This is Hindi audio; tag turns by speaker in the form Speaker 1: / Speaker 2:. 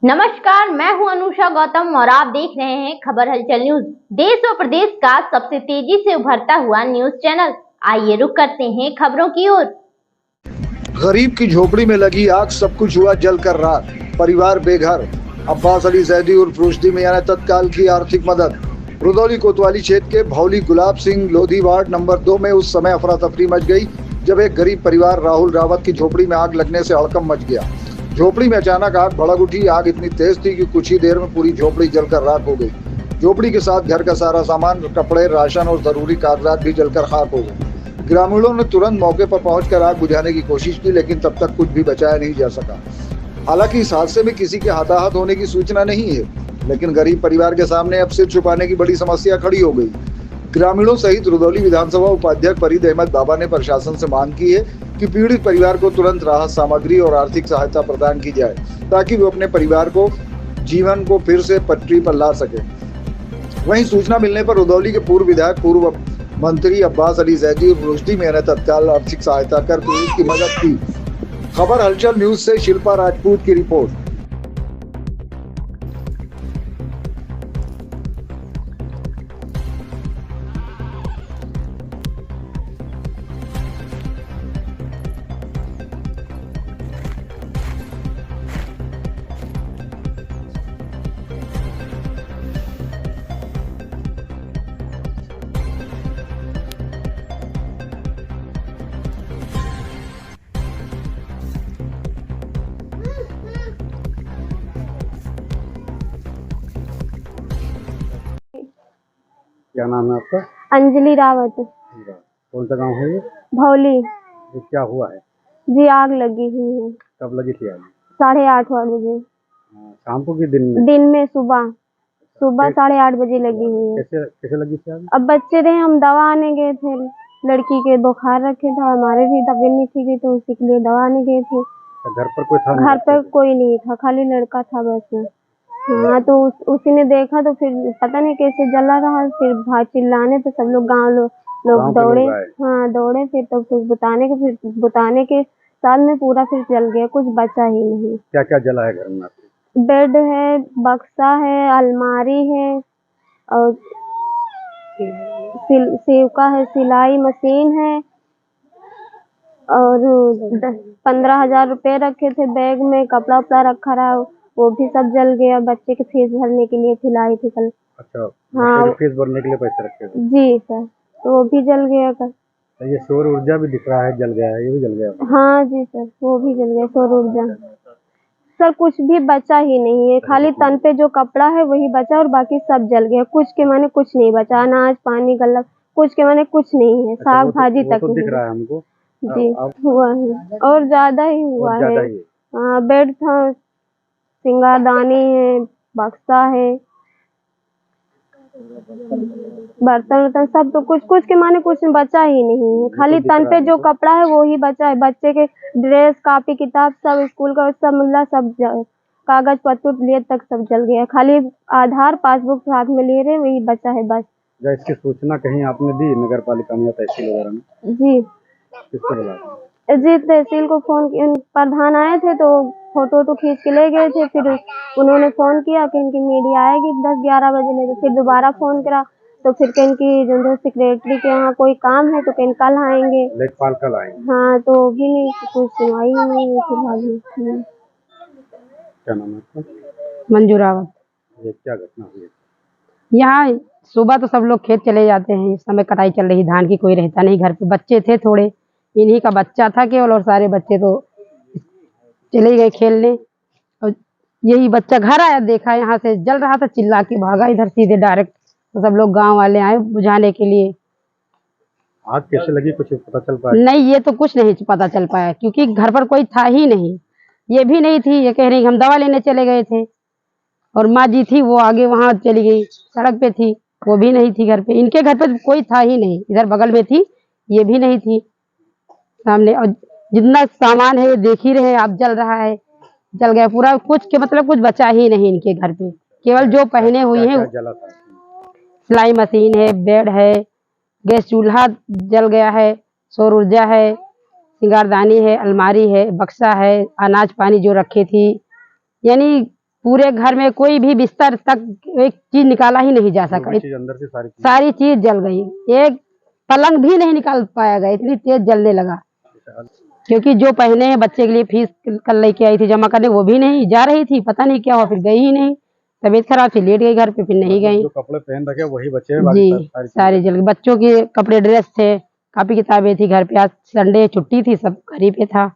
Speaker 1: नमस्कार, मैं हूं अनुषा गौतम और आप देख रहे हैं खबर हलचल न्यूज। देश और प्रदेश का सबसे तेजी से उभरता हुआ न्यूज चैनल। आइए रुक करते हैं खबरों की ओर।
Speaker 2: गरीब की झोपड़ी में लगी आग, सब कुछ हुआ जलकर राख, परिवार बेघर। अब्बास अली जैदी उर्फ रुश्दी मियां ने तत्काल की आर्थिक मदद। रुदौली कोतवाली क्षेत्र के भौली गुलाब सिंह लोधी वार्ड नंबर 2 में उस समय अफरा तफरी मच गई जब एक गरीब परिवार राहुल रावत की झोपड़ी में आग लगने से हड़कंप मच गया। झोपड़ी में अचानक आग भड़क उठी। आग इतनी तेज थी कि कुछ ही देर में पूरी झोपड़ी जलकर राख हो गई। झोपड़ी के साथ घर का सारा सामान, कपड़े, राशन और जरूरी कागजात भी जलकर खाक हो गए। ग्रामीणों ने तुरंत मौके पर पहुंचकर आग बुझाने की कोशिश की, लेकिन तब तक कुछ भी बचाया नहीं जा सका। हालांकि इस हादसे में किसी के हताहत होने की सूचना नहीं है, लेकिन गरीब परिवार के सामने अब सिर छुपाने की बड़ी समस्या खड़ी हो गई। ग्रामीणों सहित रुदौली विधानसभा उपाध्यक्ष फरीद अहमद बाबा ने प्रशासन से मांग की है कि पीड़ित परिवार को तुरंत राहत सामग्री और आर्थिक सहायता प्रदान की जाए, ताकि वो अपने परिवार को जीवन को फिर से पटरी पर ला सके। वहीं सूचना मिलने पर रुदौली के पूर्व विधायक, पूर्व मंत्री अब्बास अली जैदी और रुश्दी मियां ने तत्काल आर्थिक सहायता कर पीड़ित की मदद की। खबर हलचल न्यूज से शिल्पा राजपूत की रिपोर्ट।
Speaker 3: क्या नाम है आपका?
Speaker 4: अंजलि रावत।
Speaker 3: कौन सा गांव है ये?
Speaker 4: भौली।
Speaker 3: ये क्या हुआ है?
Speaker 4: जी, आग लगी हुई है।
Speaker 3: कब लगी थी आग?
Speaker 4: 8:30 बजे।
Speaker 3: शाम को कि दिन में?
Speaker 4: दिन में सुबह 8:30 बजे लगी हुई है।
Speaker 3: कैसे कैसे लगी थी आग?
Speaker 4: अब बच्चे थे, हम दवा आने गए थे। लड़की के बुखार रखे था, हमारे भी तबीयत नहीं ठीक है, तो उसी के लिए दवा आने गए थे।
Speaker 3: घर पर कोई था?
Speaker 4: घर पर कोई नहीं था, खाली लड़का था बस। हाँ, तो उसी ने देखा तो फिर पता नहीं कैसे जला रहा। फिर भाई चिल्लाने तो सब लोग गाँव लोग दौड़े। हाँ, दौड़े फिर फिर बुताने के साल में पूरा फिर जल गया, कुछ बचा ही नहीं।
Speaker 3: क्या क्या जला है घर में आपके?
Speaker 4: बेड है, बक्सा है, अलमारी है और सिवका है, सिलाई मशीन है और 15,000 रुपए रखे थे बैग में, कपड़ा उपड़ा रखा रहा, वो भी सब जल गया। बच्चे के फीस भरने के लिए खिलाई थी कल।
Speaker 3: अच्छा,
Speaker 4: हाँ,
Speaker 3: फीस भरने के लिए पैसे रखे थे?
Speaker 4: जी सर, तो वो भी जल गया कल।
Speaker 3: तो ये सौर ऊर्जा भी दिख रहा है जल गया है, ये भी जल गया?
Speaker 4: हाँ जी सर, वो भी जल गया सौर ऊर्जा। सर कुछ भी बचा ही नहीं है, खाली तन पे जो कपड़ा है वही बचा और बाकी सब जल गया। कुछ के माने कुछ नहीं बचा, अनाज पानी गल्ला कुछ के माने कुछ नहीं है। साग भाजी तक
Speaker 3: तो दिख रहा है हमको।
Speaker 4: जी हुआ है और ज्यादा ही हुआ है। हाँ, बेड था, सिंगारदानी है, बक्सा है, बर्तन वर्तन सब, तो कुछ के माने कुछ बचा ही नहीं है। खाली तन पे जो कपड़ा है वो ही बचा है। बच्चे के ड्रेस, कॉपी, किताब सब स्कूल का सब मुल्ला सब कागज पत्र लिए तक सब जल गया। खाली आधार पासबुक साथ में ले रहे, वही बचा है बस।
Speaker 3: इसकी सूचना कहीं आपने दी नगर पालिका में या तहसील वगैरह में?
Speaker 4: जी,
Speaker 3: किसको बोला?
Speaker 4: जी तहसील को फोन किया, प्रधान आए थे तो फोटो खींच के ले गए थे। फिर उन्होंने फोन किया कि इनकी मीडिया आएगी 10-11 बजे ले, तो फिर दोबारा फोन करा तो फिर इनकी जो सेक्रेटरी के यहाँ कोई काम है तो कल आएंगे।
Speaker 3: लेखपाल कल आएंगे? हाँ,
Speaker 4: तो भी नहीं, कुछ सुनवाई नहीं है फिलहाल।
Speaker 3: क्या नाम है आपका?
Speaker 5: मंजू रावत।
Speaker 3: ये क्या घटना हुई?
Speaker 5: यहाँ सुबह तो सब लोग खेत चले जाते हैं, इस समय कटाई चल रही धान की, कोई रहता नहीं घर पे। बच्चे थे थोड़े, इन्हीं का बच्चा था केवल, और सारे बच्चे तो चले गए खेलने। और यही बच्चा घर आया, देखा यहाँ से जल रहा था, चिल्ला के भागा इधर सीधे डायरेक्ट। तो सब लोग गांव वाले आए बुझाने के लिए।
Speaker 3: आग कैसे लगी कुछ पता चल पाया?
Speaker 5: नहीं, ये तो कुछ नहीं पता चल पाया, क्योंकि घर पर कोई था ही नहीं। ये भी नहीं थी, ये कह रही हम दवा लेने चले गए थे, और माँ जी थी वो आगे वहां चली गई, सड़क पे थी, वो भी नहीं थी घर पे। इनके घर पे कोई था ही नहीं, इधर बगल में थी, ये भी नहीं थी सामने। और जितना सामान है ये देख ही रहे आप, जल रहा है, जल गया पूरा। कुछ के मतलब कुछ बचा ही नहीं इनके घर पे, केवल जो पहने हुई है। सिलाई मशीन है, बेड है, गैस चूल्हा जल गया है, सौर ऊर्जा है, सिंगारदानी है, अलमारी है, बक्सा है, अनाज पानी जो रखे थी, यानी पूरे घर में कोई भी बिस्तर तक एक चीज निकाला ही नहीं जा सका।
Speaker 3: चीज अंदर से
Speaker 5: सारी चीज जल गई, एक पलंग भी नहीं निकाल पाया गया, इतनी तेज जलने लगा। क्योंकि जो पहने हैं बच्चे के लिए फीस कल लेके आई थी जमा करने, वो भी नहीं जा रही थी, पता नहीं क्या हुआ, फिर गई ही नहीं। तबीयत खराब थी, लेट गई घर पे, फिर नहीं गई।
Speaker 3: जो कपड़े पहन रखे वही बच्चे
Speaker 5: जी, सारी जल गई। बच्चों के कपड़े, ड्रेस थे, कापी किताबें थी घर पे। आज संडे छुट्टी थी, सब घर ही पे था।